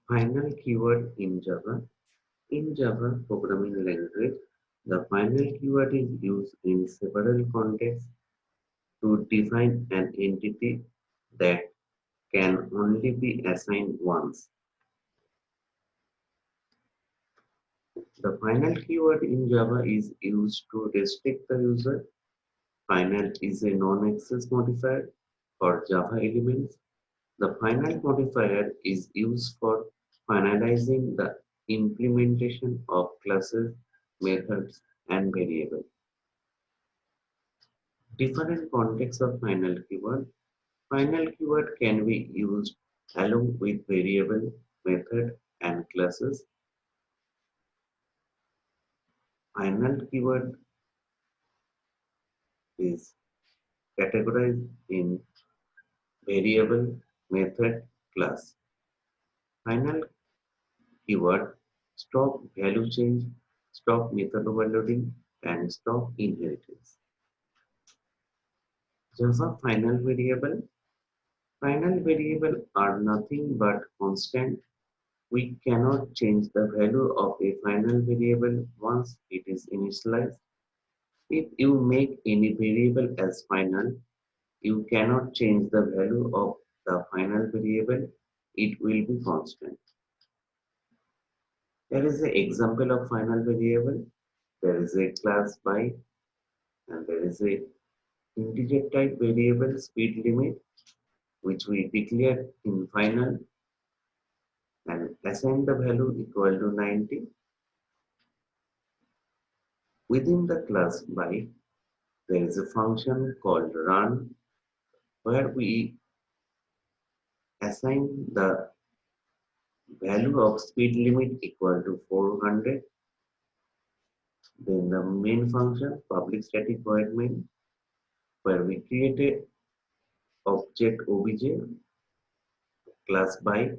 Final keyword in Java. In Java programming language, the final keyword is used in several contexts to define an entity that can only be assigned once. The final keyword in Java is used to restrict the user. Final is a non-access modifier for Java elements. The final modifier is used for finalizing the implementation of classes, methods, and variables. Different contexts of final keyword. Final keyword can be used along with variable, method, and classes. Final keyword is categorized in variable, method, class. Final keyword stop value change, stop method overloading, and stop inheritance. Java final variable. Final variable are nothing but constant. We cannot change the value of a final variable once it is initialized. If you make any variable as final, you cannot change the value of the final variable. It will be constant. There is an example of final variable. There is a class by and there is a integer type variable speed limit which we declare in final and assign the value equal to 90. Within the class by, there is a function called run where we assign the value of speed limit equal to 400. Then the main function public static void main where we create a object obj class by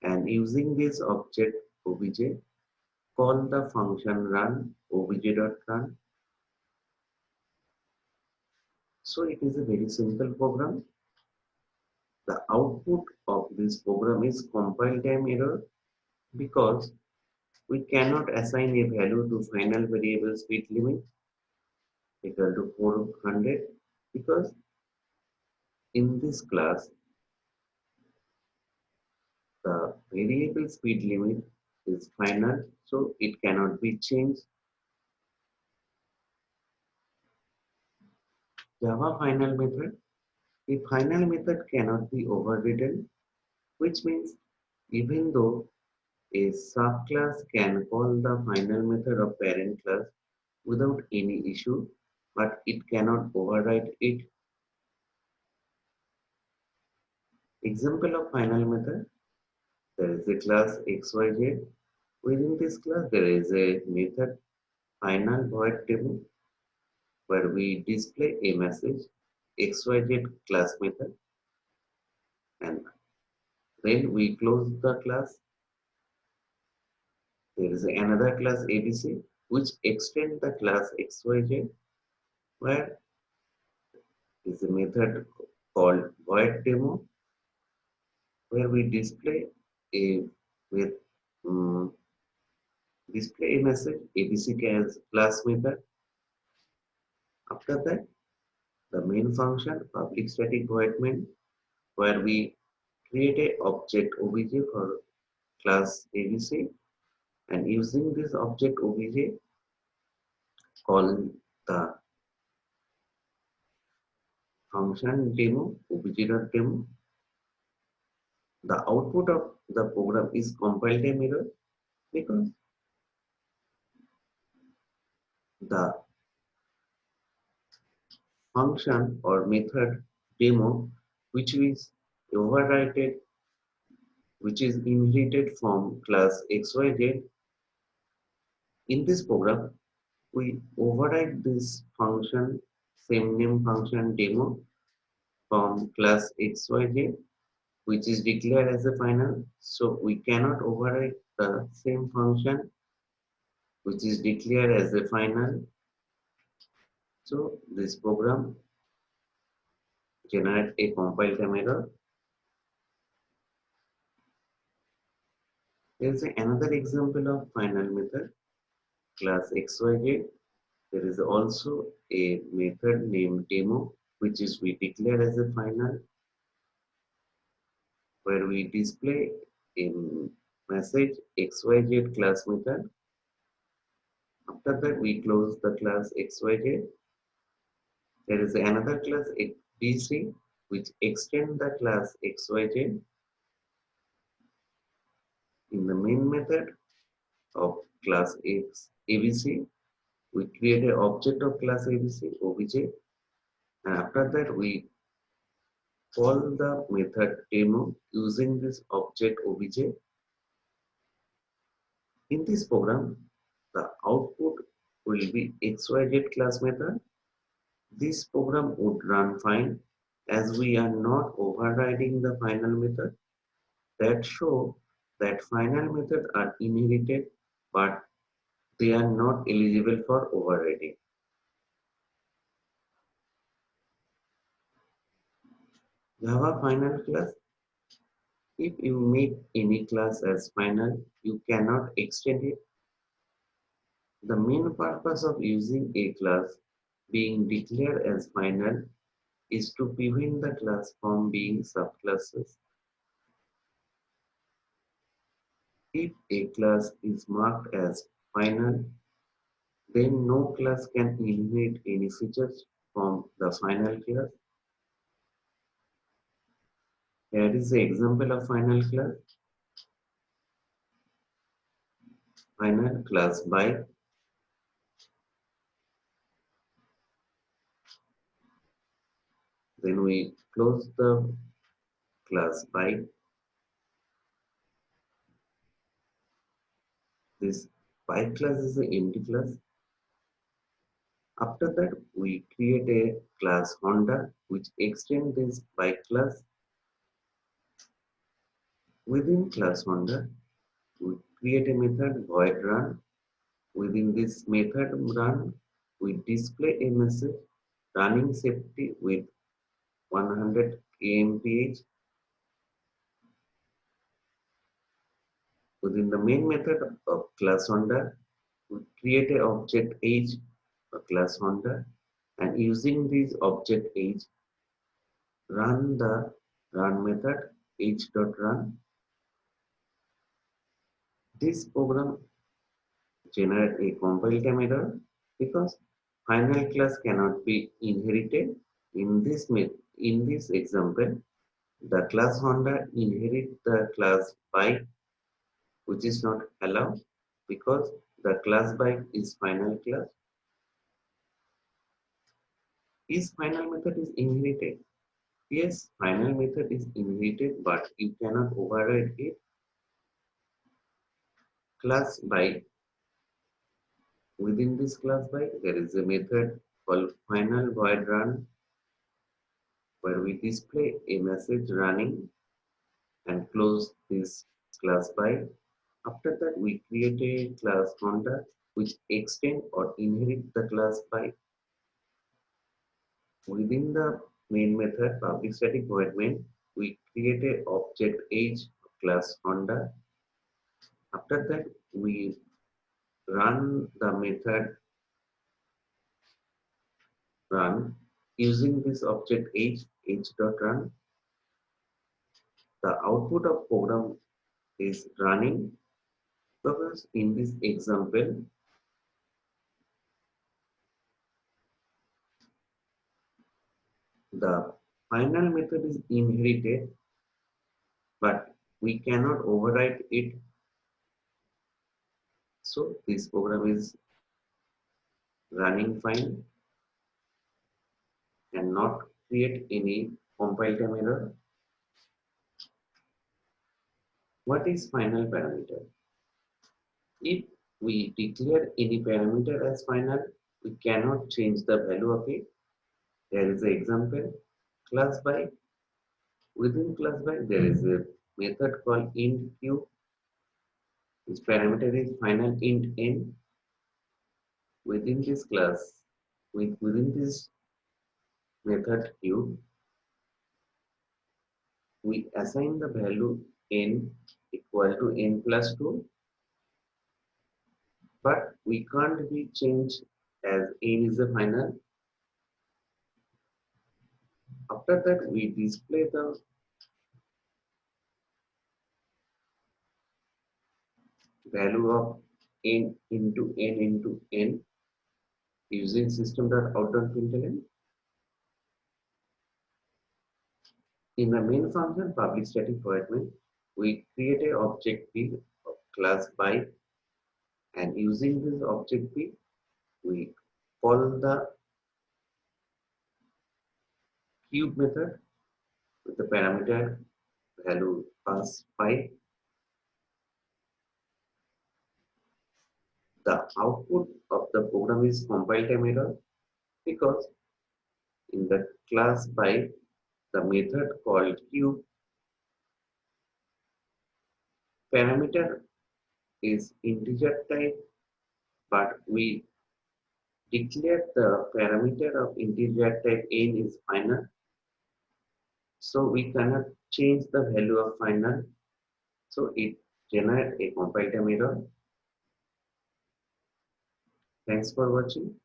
and using this object obj call the function run obj.run. So it is a very simple program. The output of this program is compile time error because we cannot assign a value to final variable speed limit equal to 400 because in this class the variable speed limit is final, so it cannot be changed. Java final method. The final method cannot be overridden, which means even though a subclass can call the final method of parent class without any issue, but it cannot override it. Example of final method. There is a class XYZ. Within this class, there is a method final void demo where we display a message XYZ class method and then we close the class. There is another class ABC which extend the class XYZ where is a method called void demo where we display a with um, display a message ABC as class method. After that, the main function public static void main where we create a object obj for class ABC and using this object obj call the function demo obj.demo. The output of the program is compile time error because the function or method demo which is overridden which is inherited from class XYZ. In this program, we override this function, same name function demo from class XYZ, which is declared as a final. So we cannot override the same function, which is declared as a final. So this program generates a compile time error. There is another example of final method, class XYZ. There is also a method named demo, which is we declare as a final, where we display a message XYZ class method. After that, we close the class XYZ. There is another class ABC, which extend the class XYZ. In the main method of class ABC, we create an object of class ABC, OBJ, and after that we call the method demo using this object OBJ. In this program, the output will be XYZ class method. This program would run fine as we are not overriding the final method. That show that final method are inherited, but they are not eligible for overriding. Java final class. If you make any class as final, you cannot extend it. The main purpose of using a class being declared as final is to prevent the class from being subclasses. If a class is marked as final, then no class can inherit any features from the final class. Here is the example of final class. Final class by. Then we close the class by. This by class is an empty class. After that, we create a class Honda which extends this by class. Within class Honda, we create a method void run. Within this method run, we display a message running safety with 100 kmph. Within the main method of class Honda, we create a object age of class Honda, and using this object age, run the run method age.run. This program generate a compile time error because final class cannot be inherited. In this example, the class Honda inherit the class bike, which is not allowed because the class bike is final class. Is final method is inherited? Yes, final method is inherited, but you cannot override it. Class bike. Within this class bike, there is a method called final void run, where we display a message running and close this class by. After that, we create a class Honda which extend or inherit the class by. Within the main method public static void main, we create a object age class Honda. After that, we run the method run using this object age.run. The output of program is running because in this example, the final method is inherited, but we cannot override it. So this program is running fine and not create any compile time error. What is final parameter? If we declare any parameter as final, we cannot change the value of it. There is an example, class by. Within class by, there is a method called int q. Its parameter is final int n. Within this class, within this method q, we assign the value n equal to n plus 2, but we can't be changed as n is the final. After that, we display the value of n into n using system.out.println. In the main function public static void main, we create an object B of class by, and using this object B, we call the cube method with the parameter value pass by. The output of the program is compile time error because in the class by the method called cube parameter is integer type, but we declare the parameter of integer type n is final, so we cannot change the value of final, so it generates a compile time error. Thanks for watching.